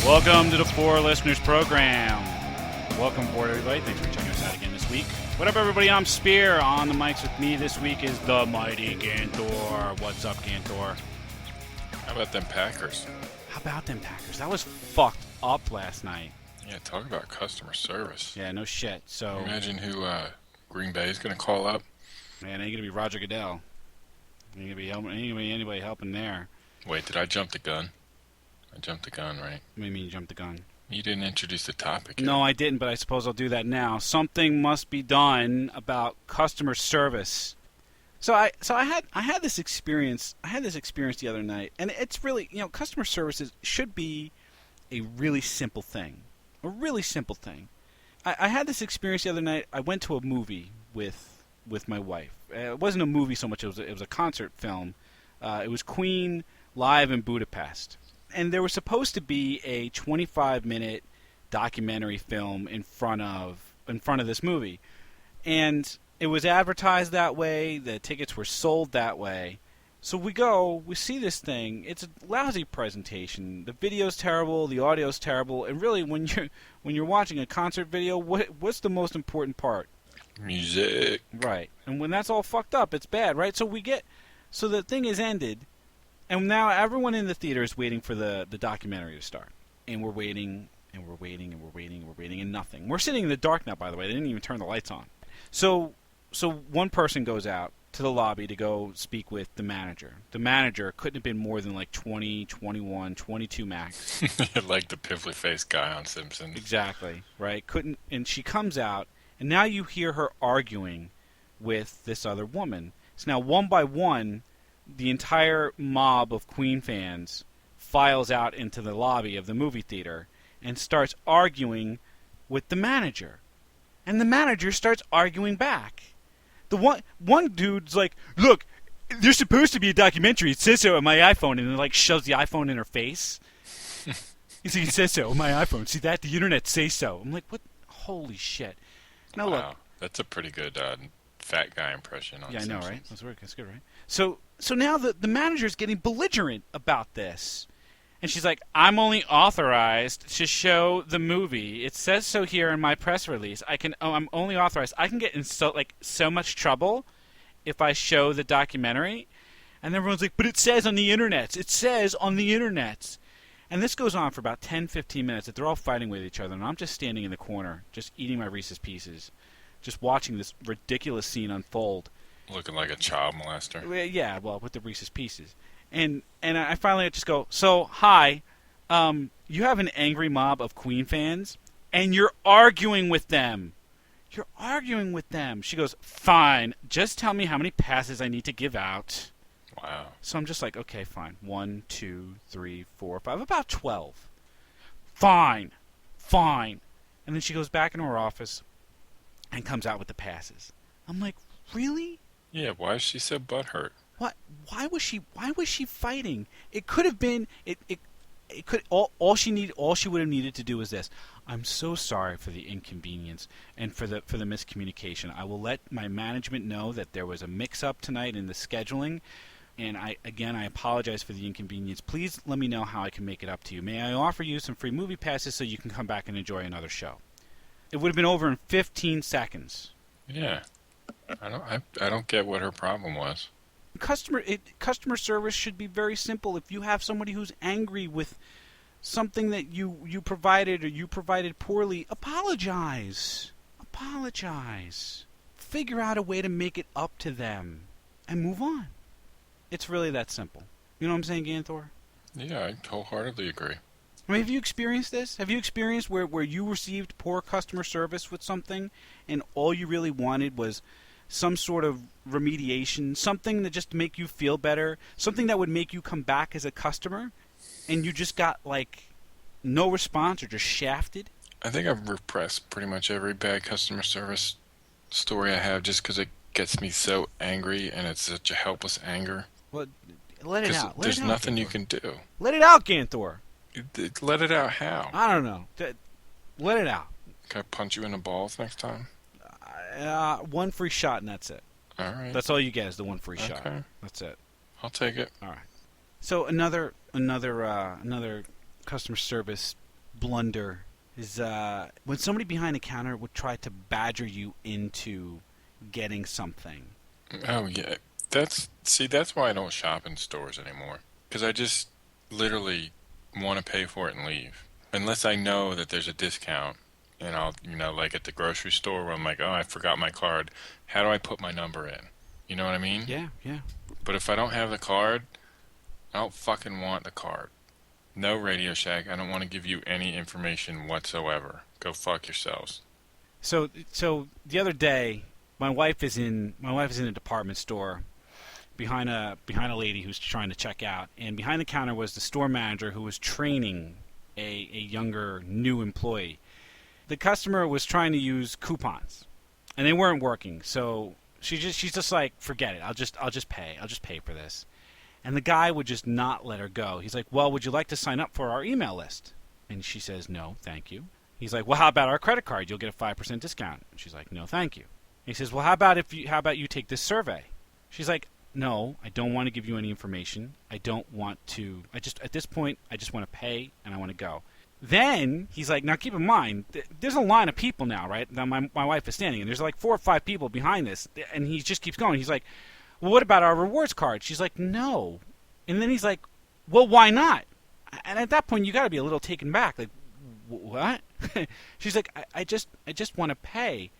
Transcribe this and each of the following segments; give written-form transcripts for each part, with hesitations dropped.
Welcome to the Four Listeners Program. Welcome aboard, everybody. Thanks for checking us out again this week. What up, everybody? I'm Spear. On the mics with me this week is the mighty Ganthor. What's up, Ganthor? How about them Packers? How about them Packers? That was fucked up last night. Yeah, talk about customer service. Yeah, no shit. So imagine who Green Bay is going to call up. Man, ain't gonna be Roger Goodell. Ain't gonna be anybody helping there. Wait, did I jump the gun? I jumped the gun, right? What do you mean you jumped the gun? You didn't introduce the topic yet. No, I didn't, but I suppose I'll do that now. Something must be done about customer service. So I had this experience. I had this experience the other night, and it's really, customer services should be a really simple thing. A really simple thing. I had this experience the other night. I went to a movie with my wife. It wasn't a movie so much. It was a concert film. It was Queen live in Budapest. And there was supposed to be a 25-minute documentary film in front of this movie, and it was advertised that way. The tickets were sold that way. So we see this thing. It's a lousy presentation. The video's terrible. The audio's terrible. And really, when you're watching a concert video, what's the most important part? Music. Right. And when that's all fucked up, it's bad, right? So the thing is ended. And now everyone in the theater is waiting for the documentary to start. And we're waiting, and we're waiting, and we're waiting, and we're waiting, and nothing. We're sitting in the dark now, by the way. They didn't even turn the lights on. So one person goes out to the lobby to go speak with the manager. The manager couldn't have been more than like 20, 21, 22 max. Like the pimply-faced guy on Simpsons. Exactly, right? And she comes out, and now you hear her arguing with this other woman. So now, one by one, the entire mob of Queen fans files out into the lobby of the movie theater and starts arguing with the manager. And the manager starts arguing back. The one dude's like, "Look, there's supposed to be a documentary. It says so on my iPhone," and like shoves the iPhone in her face. He's like, "It says so on my iPhone. See that? The internet says so." I'm like, "What? Holy shit!" Now wow, look, that's a pretty good fat guy impression on Simpsons. I know, right? That's good, right? So now the manager's getting belligerent about this. And she's like, "I'm only authorized to show the movie. It says so here in my press release. I'm only authorized. I can get in so much trouble if I show the documentary." And everyone's like, "But it says on the internet. It says on the internet." And this goes on for about 10, 15 minutes. That they're all fighting with each other. And I'm just standing in the corner, just eating my Reese's Pieces, just watching this ridiculous scene unfold. Looking like a child molester. Yeah, well, with the Reese's Pieces. And I finally just go, "So, hi, you have an angry mob of Queen fans, and you're arguing with them. You're arguing with them." She goes, "Fine, just tell me how many passes I need to give out." Wow. So I'm just like, okay, fine. 1, 2, 3, 4, 5, about 12. Fine. And then she goes back into her office and comes out with the passes. I'm like, really? Yeah, why is she so butthurt? What? Why was she fighting? It could have been it could all she would have needed to do was this. "I'm so sorry for the inconvenience and for the miscommunication. I will let my management know that there was a mix-up tonight in the scheduling, and I apologize for the inconvenience. Please let me know how I can make it up to you. May I offer you some free movie passes so you can come back and enjoy another show?" It would have been over in 15 seconds. Yeah. I don't get what her problem was. Customer service should be very simple. If you have somebody who's angry with something that you provided or you provided poorly, apologize. Figure out a way to make it up to them and move on. It's really that simple. You know what I'm saying, Ganthor? Yeah, I wholeheartedly agree. I mean, have you experienced this? Have you experienced where you received poor customer service with something and all you really wanted was some sort of remediation, something that just make you feel better, something that would make you come back as a customer, and you just got, like, no response or just shafted? I think I've repressed pretty much every bad customer service story I have just because it gets me so angry, and it's such a helpless anger. Well, let it out. There's nothing you can do. Let it out, Ganthor. Let it out how? I don't know. Let it out. Can I punch you in the balls next time? One free shot and that's it. All right. That's all you get is the one free shot. Okay. That's it. I'll take it. All right. So another customer service blunder is when somebody behind the counter would try to badger you into getting something. Oh yeah, that's why I don't shop in stores anymore. Because I just literally want to pay for it and leave, unless I know that there's a discount. And I'll, like at the grocery store where I'm like, oh, I forgot my card. How do I put my number in? You know what I mean? Yeah, yeah. But if I don't have the card, I don't fucking want the card. No Radio Shack. I don't want to give you any information whatsoever. Go fuck yourselves. So the other day, my wife is in a department store behind a lady who's trying to check out, and behind the counter was the store manager who was training a younger new employee. The customer was trying to use coupons, and they weren't working. So she's just like, forget it. I'll just pay for this. And the guy would just not let her go. He's like, well, would you like to sign up for our email list? And she says, no, thank you. He's like, well, how about our credit card? You'll get a 5% discount. And she's like, no, thank you. And he says, well, how about you take this survey? She's like, no, I don't want to give you any information. I don't want to. At this point, I just want to pay and I want to go. Then he's like, now keep in mind, there's a line of people now, right? Now my wife is standing, and there's like 4 or 5 people behind this, and he just keeps going. He's like, well, what about our rewards card? She's like, no. And then he's like, well, why not? And at that point, you got to be a little taken back. Like, what? She's like, I just want to pay.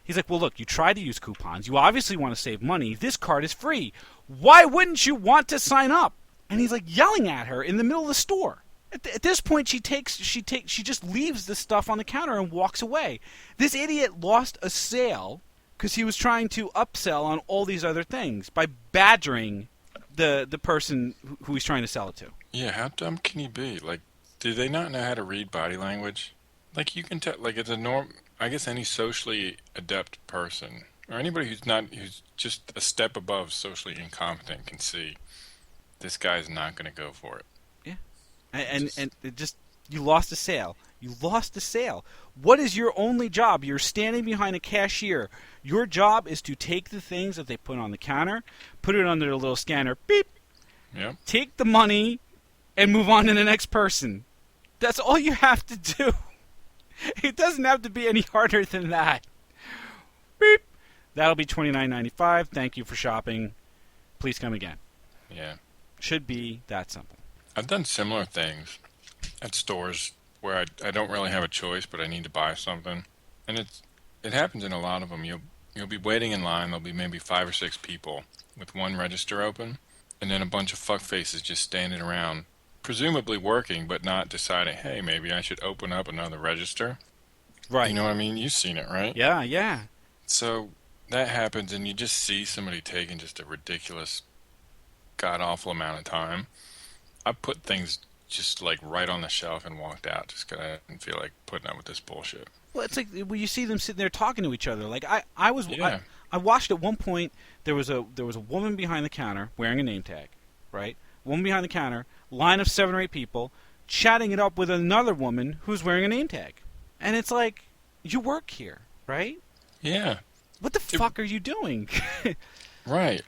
He's like, well, look, you try to use coupons. You obviously want to save money. This card is free. Why wouldn't you want to sign up? And he's like yelling at her in the middle of the store. At this point, she just leaves the stuff on the counter and walks away. This idiot lost a sale because he was trying to upsell on all these other things by badgering the person who he's trying to sell it to. Yeah, how dumb can you be? Like, do they not know how to read body language? Like, you can tell, like, it's I guess any socially adept person, or anybody who's just a step above socially incompetent can see this guy's not going to go for it. Yeah. And it just, you lost a sale. You lost a sale. What is your only job? You're standing behind a cashier. Your job is to take the things that they put on the counter, put it under the little scanner, beep, Yep. take the money, and move on to the next person. That's all you have to do. It doesn't have to be any harder than that. Beep. That'll be $29.95. Thank you for shopping. Please come again. Yeah. Should be that simple. I've done similar things at stores where I don't really have a choice, but I need to buy something. And it happens in a lot of them. You'll be waiting in line. There'll be maybe 5 or 6 people with one register open, and then a bunch of fuckfaces just standing around, presumably working, but not deciding, hey, maybe I should open up another register. Right. You know what I mean? You've seen it, right? Yeah, yeah. So that happens, and you just see somebody taking just a ridiculous, god-awful amount of time. I put things just like right on the shelf and walked out just because I didn't feel like putting up with this bullshit. Well, it's like when you see them sitting there talking to each other. Like I watched at one point there was a woman behind the counter wearing a name tag, right? Woman behind the counter, line of 7 or 8 people, chatting it up with another woman who's wearing a name tag, and it's like, you work here, right? Yeah. What the fuck are you doing? Right.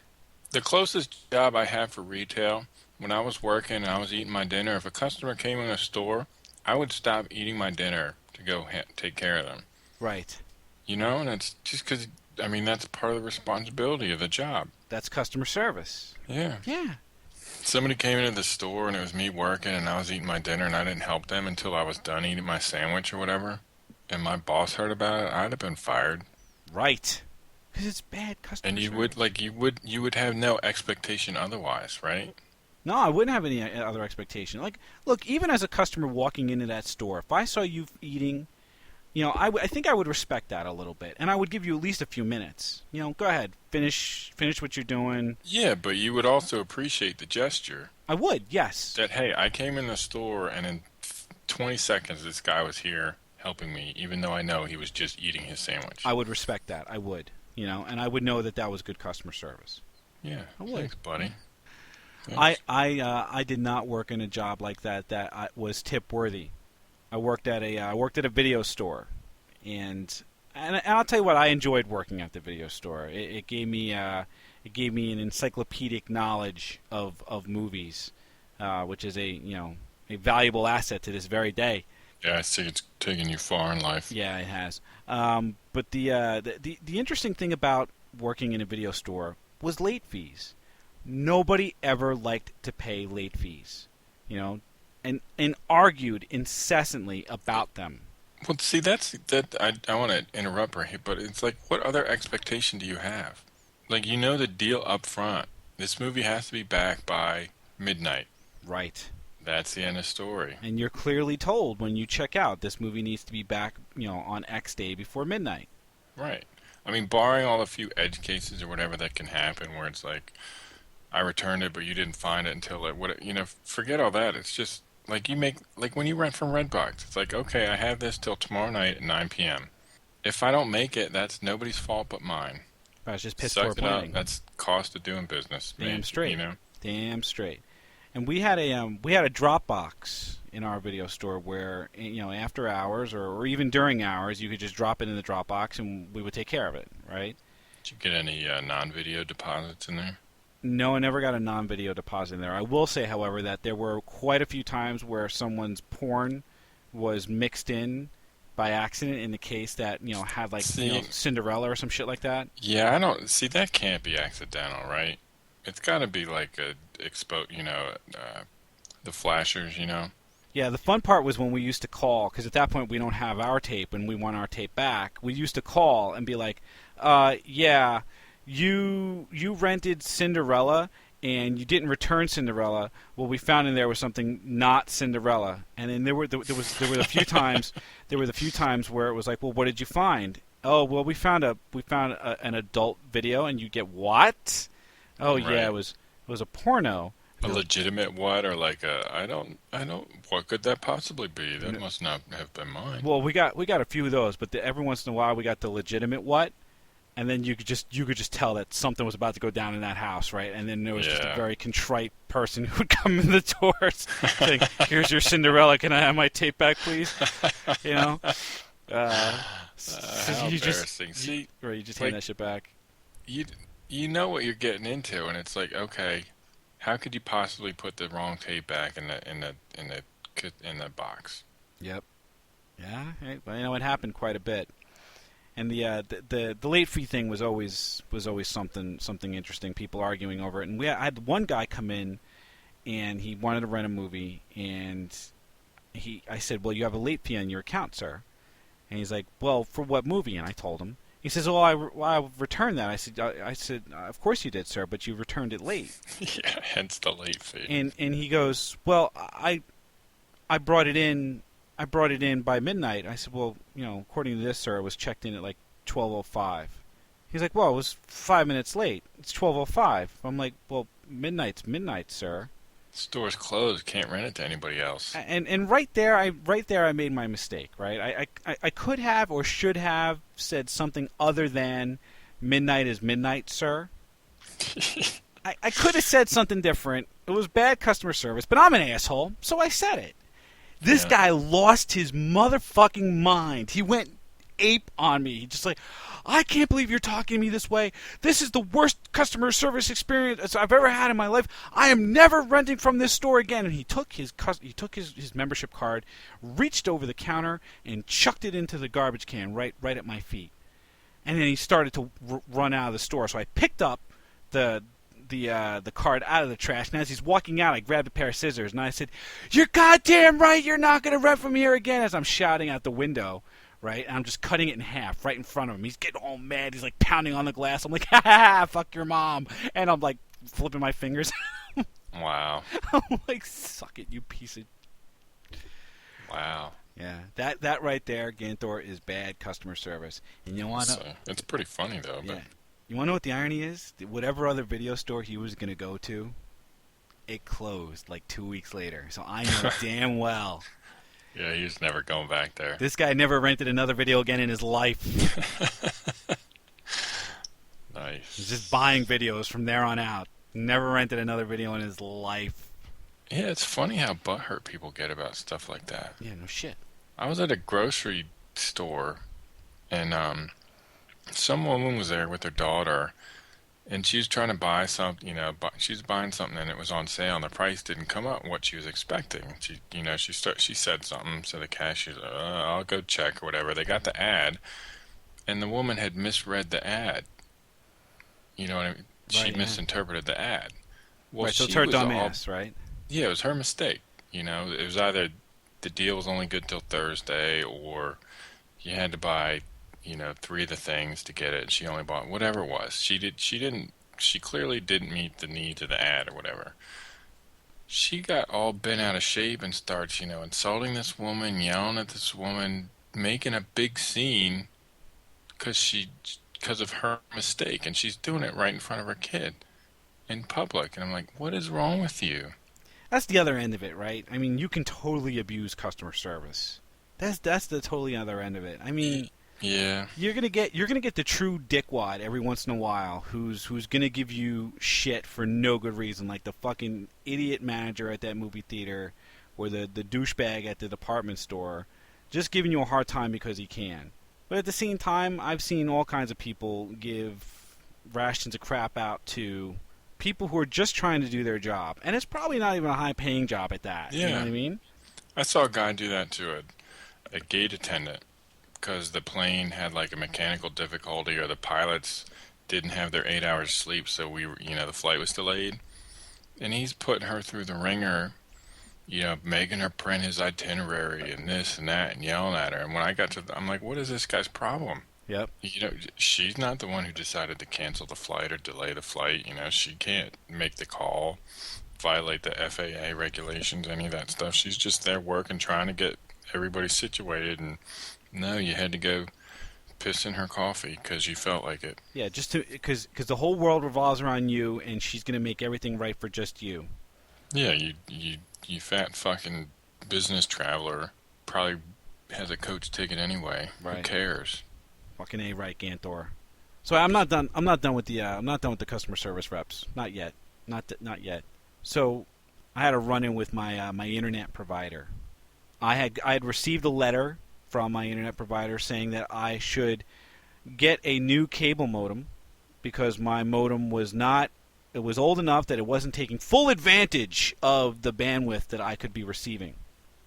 The closest job I have for retail, when I was working and I was eating my dinner, if a customer came in a store, I would stop eating my dinner to go take care of them. Right. You know, and it's just because, I mean, that's part of the responsibility of the job. That's customer service. Yeah. Yeah. Somebody came into the store and it was me working and I was eating my dinner and I didn't help them until I was done eating my sandwich or whatever, and my boss heard about it, I'd have been fired. Right. Because it's bad customer and service. you would have no expectation otherwise, right? No, I wouldn't have any other expectation. Like, look, even as a customer walking into that store, if I saw you eating, I think I would respect that a little bit, and I would give you at least a few minutes. Go ahead, finish what you're doing. Yeah, but you would also appreciate the gesture. I would, yes. That, hey, I came in the store, and in 20 seconds, this guy was here helping me, even though I know he was just eating his sandwich. I would respect that. I would, and I would know that was good customer service. Yeah, I would. Thanks, buddy. I did not work in a job like that was tip worthy. I worked at a video store, and I'll tell you what, I enjoyed working at the video store. It gave me an encyclopedic knowledge of movies, which is a valuable asset to this very day. Yeah, I see it's taking you far in life. Yeah, it has. But the interesting thing about working in a video store was late fees. Nobody ever liked to pay late fees, you know, and argued incessantly about them. Well, see, that I want to interrupt right here, but it's like, what other expectation do you have? Like, you know the deal up front. This movie has to be back by midnight. Right. That's the end of story. And you're clearly told when you check out this movie needs to be back, on X day before midnight. Right. I mean, barring all the few edge cases or whatever that can happen where it's like, I returned it, but you didn't find it until like, forget all that. It's just like like when you rent from Redbox, it's like, okay, I have this till tomorrow night at 9 p.m. If I don't make it, that's nobody's fault but mine. That's just piss poor Suck it up. planning. That's cost of doing business. Damn straight. You know? Damn straight. And we had a Dropbox in our video store where after hours or even during hours you could just drop it in the Dropbox and we would take care of it, right? Did you get any non-video deposits in there? No, I never got a non-video deposit in there. I will say, however, that there were quite a few times where someone's porn was mixed in by accident in the case that had like See, Cinderella or some shit like that. yeah, I don't see that can't be accidental, right? It's got to be like the flashers, Yeah, the fun part was when we used to call, because at that point we don't have our tape and we want our tape back. We used to call and be like, yeah, you rented Cinderella and you didn't return Cinderella. Well, we found in there was something not Cinderella, and then there were a few times where it was like, well, what did you find? Oh, well, we found an adult video, and you get what? Oh yeah, right? it was a porno. A legitimate what, or like I don't. What could that possibly be? That No. must not have been mine. Well, we got a few of those, but every once in a while we got the legitimate what, and then you could just tell that something was about to go down in that house, right? And then there was just a Yeah. very contrite person who would come in the doors saying, "Here's your Cinderella. Can I have my tape back, please?" You know. So How you just embarrassing. See, right, you just like hand that shit back. you you know what you're getting into, and it's like, okay, how could you possibly put the wrong tape back in the box? Yep. Yeah. Right. Well, it happened quite a bit. And the late fee thing was always something interesting. People arguing over it. And I had one guy come in, and he wanted to rent a movie, and I said, well, you have a late fee on your account, sir. And he's like, well, for what movie? And I told him. He says, well, I returned that. I said, of course you did, sir, but you returned it late. Yeah, hence the late fee. And he goes, well, I brought it in. I brought it in by midnight. I said, well, according to this, sir, it was checked in at like 12:05. He's like, well, it was 5 minutes late. It's 12:05. I'm like, well, midnight's midnight, sir. Store's closed. Can't rent it to anybody else. And right there I made my mistake. Right, I could have or should have said something other than midnight is midnight, sir. I could have said something different. It was bad customer service, but I'm an asshole, so I said it. This Yeah. guy lost his motherfucking mind. He went ape on me. He just like, I can't believe you're talking to me this way. This is the worst customer service experience I've ever had in my life. I am never renting from this store again. And he took his membership card, reached over the counter, and chucked it into the garbage can right at my feet. And then he started to run out of the store. So I picked up the card out of the trash, and as he's walking out, I grabbed a pair of scissors, and I said, "You're goddamn right, you're not going to rent from here again," as I'm shouting out the window, right? And I'm just cutting it in half right in front of him. He's getting all mad. He's like pounding on the glass. I'm like, "Ha ha ha, fuck your mom," and I'm like flipping my fingers. Wow. I'm like, "Suck it, you piece of..." Wow. Yeah, that right there, Ganthor, is bad customer service. And you want to... So, it's pretty funny though. But Yeah. You want to know what the irony is? Whatever other video store he was going to go to, it closed like 2 weeks later. So I know damn well yeah, he's never going back there. this guy never rented another video again in his life. Nice. He's just buying videos from there on out. Never rented another video in his life. Yeah, it's funny how butthurt people get about stuff like that. Yeah, no shit. I was at a grocery store, and some woman was there with her daughter, And she was trying to buy something, she was buying something and it was on sale and the price didn't come up what she was expecting. She said something, so the cashier, I'll go check or whatever. They got the ad, and the woman had misread the ad. You know what I mean? She Right. Yeah. misinterpreted the ad. Well, Right. So it's she her was dumb all, ass, right? yeah, it was her mistake. It was either the deal was only good till Thursday, or you had to buy, three of the things to get it. She only bought whatever it was. She clearly didn't meet the needs of the ad or whatever. She got all bent out of shape and starts, insulting this woman, yelling at this woman, making a big scene because of her mistake, and she's doing it right in front of her kid in public. And I'm like, what is wrong with you? That's the other end of it, right? I mean, you can totally abuse customer service. That's the totally other end of it. I mean, Yeah, you're gonna get the true dickwad every once in a while who's gonna give you shit for no good reason, like the fucking idiot manager at that movie theater, or the douchebag at the department store, just giving you a hard time because he can. But at the same time, I've seen all kinds of people give rations of crap out to people who are just trying to do their job, and it's probably not even a high-paying job at that. You know what yeah. I mean? I saw a guy do that to a gate attendant because the plane had like a mechanical difficulty or the pilots didn't have their 8 hours sleep, so the flight was delayed. And he's putting her through the ringer, making her print his itinerary and this and that and yelling at her. And when I got to, I'm like, what is this guy's problem? Yep. She's not the one who decided to cancel the flight or delay the flight. She can't make the call, violate the FAA regulations, any of that stuff. She's just there working, trying to get everybody situated. And no, you had to go piss in her coffee because you felt like it. Yeah, just to because the whole world revolves around you, and she's gonna make everything right for just you. Yeah, you fat fucking business traveler probably has a coach ticket anyway. Who Right. cares? Fucking A right, Ganthor. So I'm not done. I'm not done with the. I'm not done with the customer service reps. Not yet. Not yet. So I had a run-in with my internet provider. I had received a letter from my internet provider saying that I should get a new cable modem because my modem was not. It was old enough that it wasn't taking full advantage of the bandwidth that I could be receiving.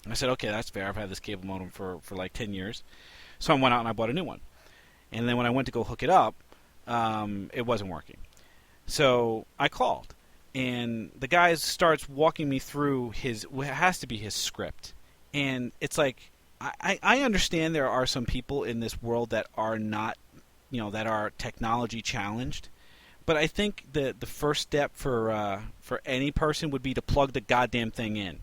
I said, okay, that's fair. I've had this cable modem for like 10 years. So I went out and I bought a new one. And then when I went to go hook it up, it wasn't working. So I called, and the guy starts walking me through what has to be his script. And it's like, I understand there are some people in this world that are not, that are technology challenged. But I think the first step for any person would be to plug the goddamn thing in.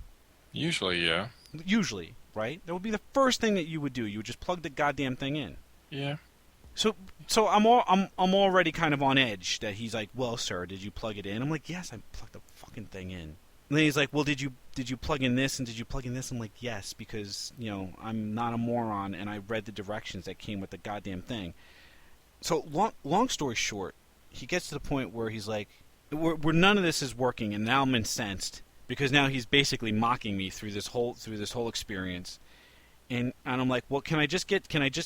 Usually, yeah. Usually, right? That would be the first thing that you would do. You would just plug the goddamn thing in. Yeah. So I'm already kind of on edge that he's like, well, sir, did you plug it in? I'm like, yes, I plugged the fucking thing in. And then he's like, well, did you plug in this and did you plug in this? I'm like, yes, because I'm not a moron and I read the directions that came with the goddamn thing. So long story short, he gets to the point where he's like, where none of this is working, and now I'm incensed because now he's basically mocking me through this whole experience. And I'm like, well, can I just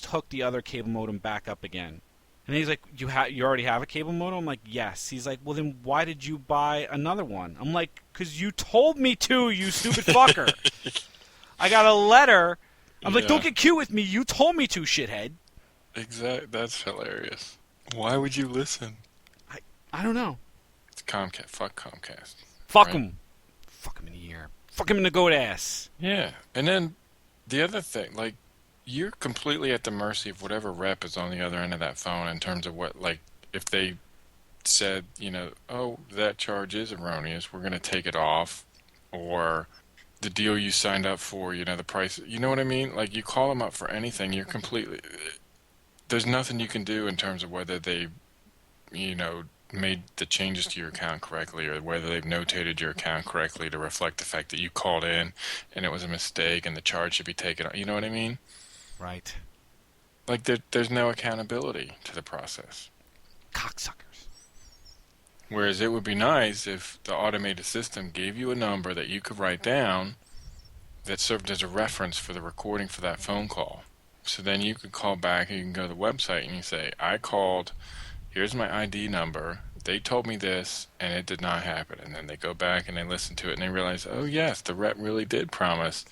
hook the other cable modem back up again? And he's like, you already have a cable modem? I'm like, yes. He's like, well, then why did you buy another one? I'm like, because you told me to, you stupid fucker. I got a letter. I'm like, don't Yeah. get cute with me. You told me to, shithead. Exact. That's hilarious. Why would you listen? I don't know. It's Comcast. Fuck Comcast. Fuck Right? him. Fuck him in the ear. Fuck him in the goat ass. Yeah. And then the other thing, like, you're completely at the mercy of whatever rep is on the other end of that phone in terms of what, like, if they said, oh, that charge is erroneous, we're going to take it off, or the deal you signed up for, the price, you know what I mean? Like, you call them up for anything, there's nothing you can do in terms of whether they, made the changes to your account correctly or whether they've notated your account correctly to reflect the fact that you called in and it was a mistake and the charge should be taken off. You know what I mean? Right. Like, there's no accountability to the process. Cocksuckers. Whereas it would be nice if the automated system gave you a number that you could write down that served as a reference for the recording for that phone call. So then you could call back and you can go to the website and you say, I called, here's my ID number, they told me this and it did not happen. And then they go back and they listen to it and they realize, oh yes, the rep really did promise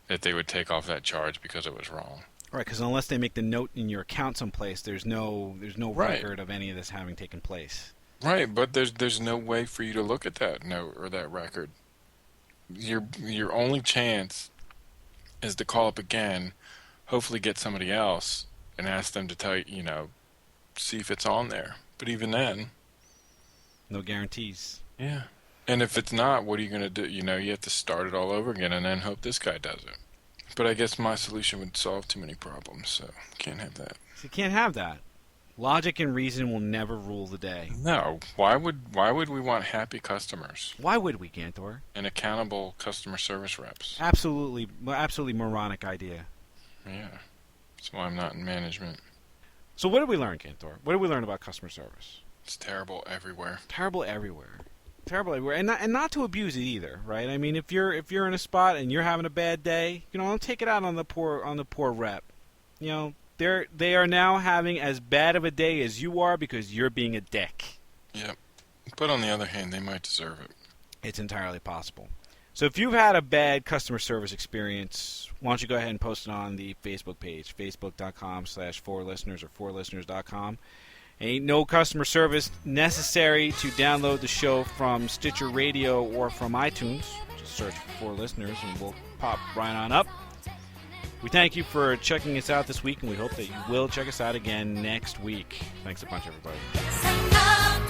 that they would take off that charge because it was wrong. Right, because unless they make the note in your account someplace, there's no Right. record of any of this having taken place. Right, but there's no way for you to look at that note or that record. Your only chance is to call up again, hopefully get somebody else and ask them to tell you, see if it's on there. But even then, No guarantees. yeah. And if it's not, what are you going to do? You have to start it all over again and then hope this guy does it. But I guess my solution would solve too many problems, so can't have that. So you can't have that. Logic and reason will never rule the day. No, why would we want happy customers Why would we, Ganthor? and accountable customer service reps? Absolutely moronic idea. Yeah. That's why I'm not in management. So what did we learn, Ganthor? What did we learn about customer service? It's terrible everywhere. Terrible everywhere. Terrible everywhere. And not to abuse it either, right? I mean, if you're in a spot and you're having a bad day, don't take it out on the poor rep. They are now having as bad of a day as you are because you're being a dick. Yep. But on the other hand, they might deserve it. It's entirely possible. So if you've had a bad customer service experience, why don't you go ahead and post it on the Facebook page, facebook.com/4listeners or 4listeners.com. Ain't no customer service necessary to download the show from Stitcher Radio or from iTunes. Just search for 4 Listeners and we'll pop right on up. We thank you for checking us out this week, and we hope that you will check us out again next week. Thanks a bunch, everybody.